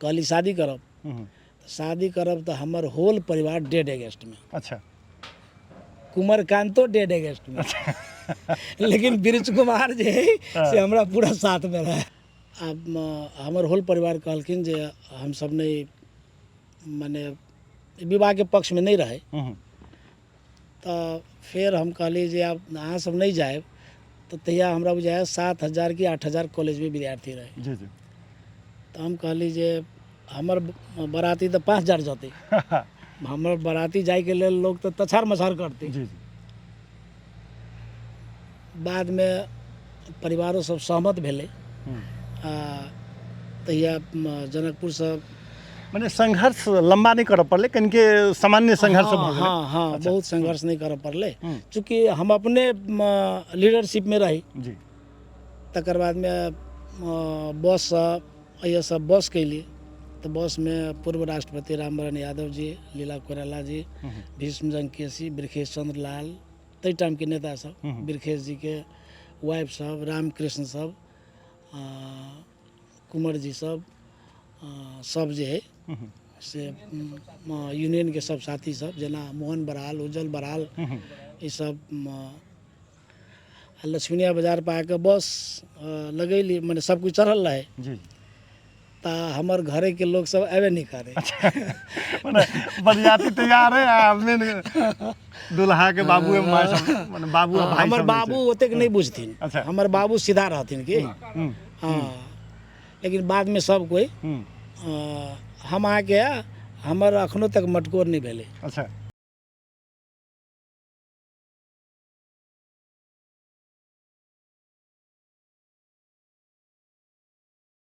कहली शादी करब, शादी करब तो हमर होल परिवार डेड अगस्त में। अच्छा। कुमारकांतो डेड अगस्त में। लेकिन बीरज कुमार जे है से हमरा पूरा साथ में रहे। अब हमर होल परिवार कहलखिन जे हम सब नहीं माने विवाह के पक्ष में नहीं रहे। तो फिर हम कहली जे अब अहाँ सब नहीं जाए तो तहिया हमरा बुझाया 7,000 कि 8,000 कॉलेज में विद्यार्थी रहे। जी जी। तो हम कहली जे हमर बराती तो 5,000 जते। हमर बराती जाए के लेल लोग तो तछार मछार करते। जी जी। बाद में परिवारों सब सहमत भेले। तहिया जनकपुर से माने संघर्ष लंबा नहीं कर पड़े, कनिके सामान्य संघर्ष हाँ हाँ हाँ अच्छा। बहुत संघर्ष नहीं कर पड़े चूँकि हम अपने लीडरशिप में रही। जी। तकर बाद में बस ये सब बस कैली। तो बस में पूर्व राष्ट्रपति रामवरण यादव जी, लीला कोइराला जी, भीष्म जंकेशी, बिरखेश चंद्र लाल, तई टाइम के नेता सब, बिरखेश जी के वाइफ सब, रामकृष्ण सब, कुंवर जी सब, सब जे है से यूनियन के सब साथी सब जना मोहन बराल, उज्जवल बराल, ये सब लक्ष्मीनिया बाजार पर आके बस लगैली, मैंने सब कुछ चढ़ल रहे। जी। ता हमर घरे के लोग सब अबे नहीं करे। माने बरियाती तैयार है, आपने दुल्हा के बाबू है, माय सब माने बाबू भाई हमर बाबू ओते के नहीं बुझथिन। अच्छा। हमर बाबू सीधा रहथिन कि हाँ। लेकिन बाद में सब कोई हम आके हमर अखनो तक मटकोर नहीं भेले। अच्छा।